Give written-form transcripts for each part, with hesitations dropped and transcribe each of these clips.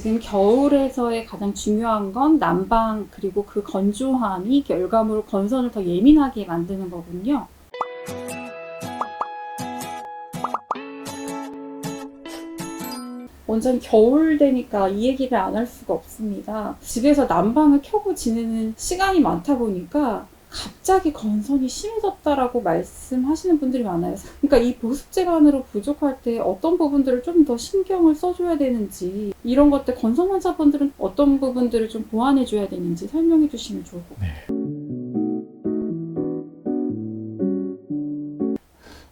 지금 겨울에서의 가장 중요한 건 난방 그리고 그 건조함이 열감으로 건선을 더 예민하게 만드는 거군요. 완전 겨울 되니까 이 얘기를 안 할 수가 없습니다. 집에서 난방을 켜고 지내는 시간이 많다 보니까 갑자기 건선이 심해졌다라고 말씀하시는 분들이 많아요. 그러니까 이 보습제관으로 부족할 때 어떤 부분들을 좀 더 신경을 써줘야 되는지, 이런 것들 건선 환자분들은 어떤 부분들을 좀 보완해줘야 되는지 설명해 주시면 좋을 것 같아요.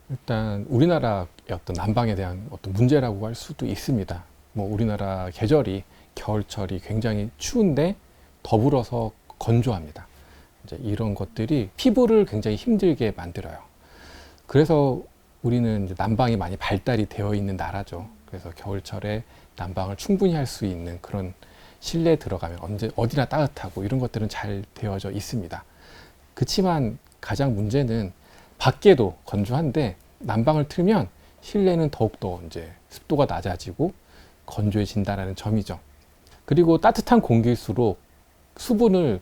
일단 우리나라의 어떤 난방에 대한 어떤 문제라고 할 수도 있습니다. 뭐 우리나라 계절이 겨울철이 굉장히 추운데 더불어서 건조합니다. 이제 이런 것들이 피부를 굉장히 힘들게 만들어요. 그래서 우리는 이제 난방이 많이 발달이 되어 있는 나라죠. 그래서 겨울철에 난방을 충분히 할 수 있는 그런 실내에 들어가면 언제 어디나 따뜻하고 이런 것들은 잘 되어져 있습니다. 그렇지만 가장 문제는 밖에도 건조한데 난방을 틀면 실내는 더욱더 이제 습도가 낮아지고 건조해진다는 점이죠. 그리고 따뜻한 공기일수록 수분을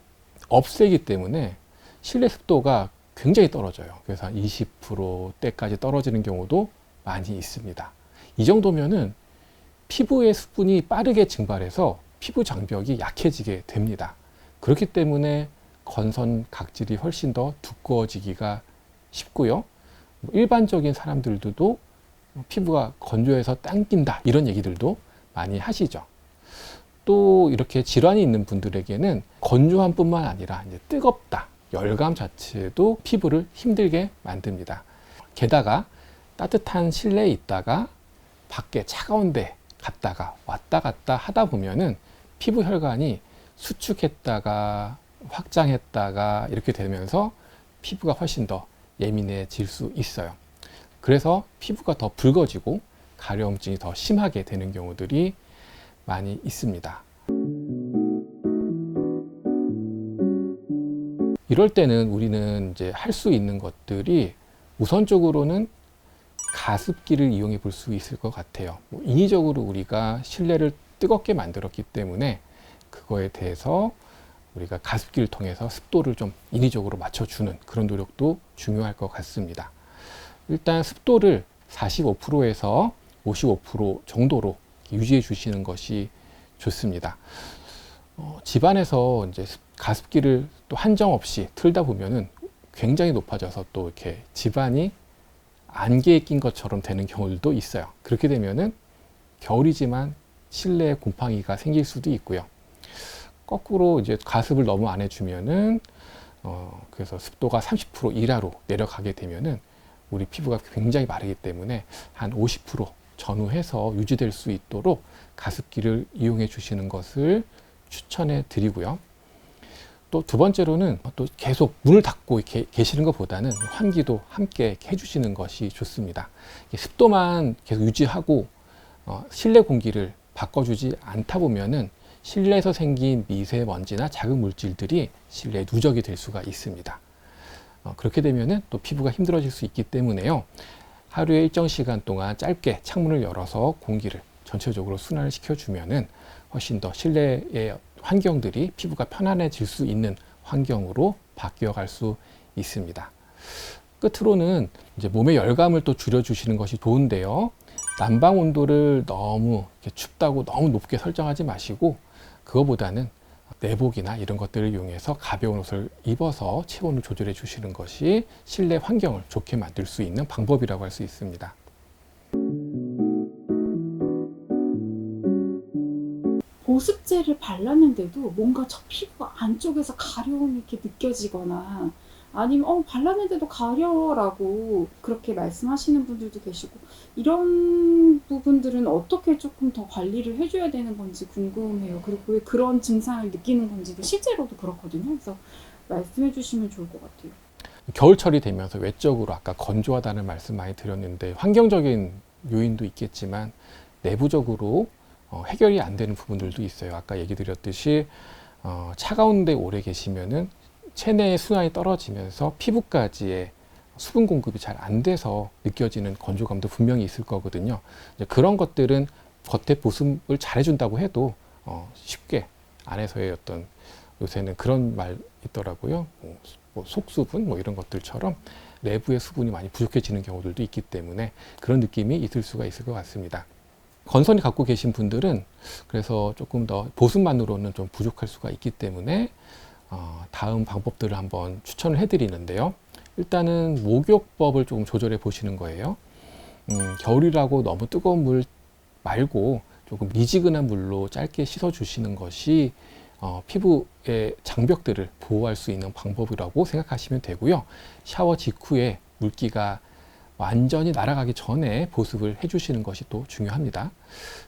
없애기 때문에 실내 습도가 굉장히 떨어져요. 그래서 한 20%대까지 떨어지는 경우도 많이 있습니다. 이 정도면은 피부의 수분이 빠르게 증발해서 피부 장벽이 약해지게 됩니다. 그렇기 때문에 건선 각질이 훨씬 더 두꺼워지기가 쉽고요. 일반적인 사람들도 피부가 건조해서 당긴다 이런 얘기들도 많이 하시죠. 또 이렇게 질환이 있는 분들에게는 건조함뿐만 아니라 이제 뜨겁다, 열감 자체도 피부를 힘들게 만듭니다. 게다가 따뜻한 실내에 있다가 밖에 차가운 데 갔다가 왔다 갔다 하다 보면은 피부 혈관이 수축했다가 확장했다가 이렇게 되면서 피부가 훨씬 더 예민해질 수 있어요. 그래서 피부가 더 붉어지고 가려움증이 더 심하게 되는 경우들이 많이 있습니다. 이럴 때는 우리는 이제 할 수 있는 것들이 우선적으로는 가습기를 이용해 볼 수 있을 것 같아요. 인위적으로 우리가 실내를 뜨겁게 만들었기 때문에 그거에 대해서 우리가 가습기를 통해서 습도를 좀 인위적으로 맞춰주는 그런 노력도 중요할 것 같습니다. 일단 습도를 45%에서 55% 정도로 유지해 주시는 것이 좋습니다. 집안에서 이제 가습기를 또 한정없이 틀다 보면은 굉장히 높아져서 또 이렇게 집안이 안개에 낀 것처럼 되는 경우들도 있어요. 그렇게 되면은 겨울이지만 실내에 곰팡이가 생길 수도 있고요. 거꾸로 이제 가습을 너무 안 해주면은 그래서 습도가 30% 이하로 내려가게 되면은 우리 피부가 굉장히 마르기 때문에 한 50% 전후해서 유지될 수 있도록 가습기를 이용해 주시는 것을 추천해 드리고요. 또 두 번째로는 또 계속 문을 닫고 이렇게 계시는 것보다는 환기도 함께 해주시는 것이 좋습니다. 습도만 계속 유지하고 실내 공기를 바꿔주지 않다 보면은 실내에서 생긴 미세먼지나 작은 물질들이 실내에 누적이 될 수가 있습니다. 그렇게 되면은 또 피부가 힘들어질 수 있기 때문에요. 하루에 일정 시간 동안 짧게 창문을 열어서 공기를 전체적으로 순환을 시켜주면은 훨씬 더 실내의 환경들이 피부가 편안해질 수 있는 환경으로 바뀌어갈 수 있습니다. 끝으로는 이제 몸의 열감을 또 줄여주시는 것이 좋은데요. 난방 온도를 너무 춥다고 너무 높게 설정하지 마시고 그거보다는 내복이나 이런 것들을 이용해서 가벼운 옷을 입어서 체온을 조절해 주시는 것이 실내 환경을 좋게 만들 수 있는 방법이라고 할 수 있습니다. 보습제를 발랐는데도 뭔가 저 피부 안쪽에서 가려움이 이렇게 느껴지거나 아니면 발랐는데도 가려라고 그렇게 말씀하시는 분들도 계시고, 이런 부분들은 어떻게 조금 더 관리를 해줘야 되는 건지 궁금해요. 그리고 왜 그런 증상을 느끼는 건지도 실제로도 그렇거든요. 그래서 말씀해 주시면 좋을 것 같아요. 겨울철이 되면서 외적으로 아까 건조하다는 말씀 많이 드렸는데 환경적인 요인도 있겠지만 내부적으로 해결이 안 되는 부분들도 있어요. 아까 얘기 드렸듯이 차가운 데 오래 계시면은 체내의 순환이 떨어지면서 피부까지의 수분 공급이 잘 안 돼서 느껴지는 건조감도 분명히 있을 거거든요. 이제 그런 것들은 겉에 보습을 잘 해준다고 해도 쉽게 안에서의 어떤 요새는 그런 말 있더라고요. 뭐 속수분 뭐 이런 것들처럼 내부의 수분이 많이 부족해지는 경우들도 있기 때문에 그런 느낌이 있을 수가 있을 것 같습니다. 건선이 갖고 계신 분들은 그래서 조금 더 보습만으로는 좀 부족할 수가 있기 때문에 다음 방법들을 한번 추천을 해드리는데요. 일단은 목욕법을 조금 조절해 보시는 거예요. 겨울이라고 너무 뜨거운 물 말고 조금 미지근한 물로 짧게 씻어 주시는 것이 피부의 장벽들을 보호할 수 있는 방법이라고 생각하시면 되고요. 샤워 직후에 물기가 완전히 날아가기 전에 보습을 해주시는 것이 또 중요합니다.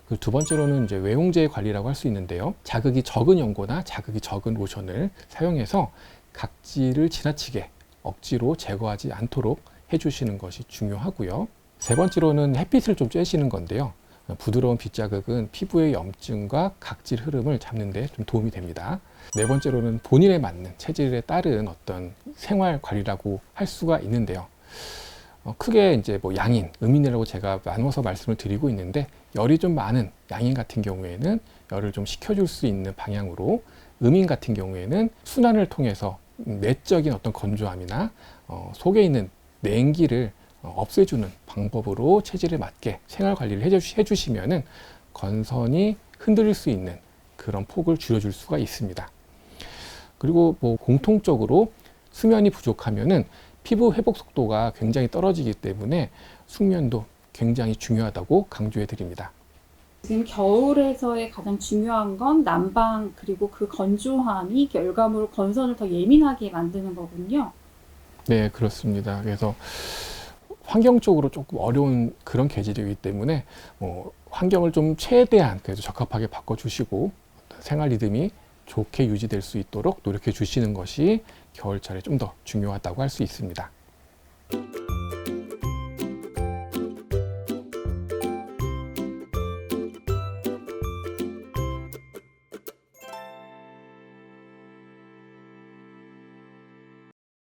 그 두 번째로는 이제 외용제 관리라고 할 수 있는데요. 자극이 적은 연고나 자극이 적은 로션을 사용해서 각질을 지나치게 억지로 제거하지 않도록 해주시는 것이 중요하고요. 세 번째로는 햇빛을 좀 쬐시는 건데요. 부드러운 빛자극은 피부의 염증과 각질 흐름을 잡는 데 좀 도움이 됩니다. 네 번째로는 본인에 맞는 체질에 따른 어떤 생활 관리라고 할 수가 있는데요. 크게 이제 뭐 양인, 음인이라고 제가 나눠서 말씀을 드리고 있는데 열이 좀 많은 양인 같은 경우에는 열을 좀 식혀줄 수 있는 방향으로, 음인 같은 경우에는 순환을 통해서 내적인 어떤 건조함이나 속에 있는 냉기를 없애주는 방법으로 체질에 맞게 생활 관리를 해주시면은 건선이 흔들릴 수 있는 그런 폭을 줄여줄 수가 있습니다. 그리고 뭐 공통적으로 수면이 부족하면은 피부 회복 속도가 굉장히 떨어지기 때문에 숙면도 굉장히 중요하다고 강조해 드립니다. 지금 겨울에서의 가장 중요한 건 난방 그리고 그 건조함이 결과물로 건선을 더 예민하게 만드는 거군요. 네, 그렇습니다. 그래서 환경적으로 조금 어려운 그런 계절이기 때문에 환경을 좀 최대한 그래도 적합하게 바꿔주시고 생활 리듬이 좋게 유지될 수 있도록 노력해 주시는 것이 겨울철에 좀 더 중요하다고 할 수 있습니다.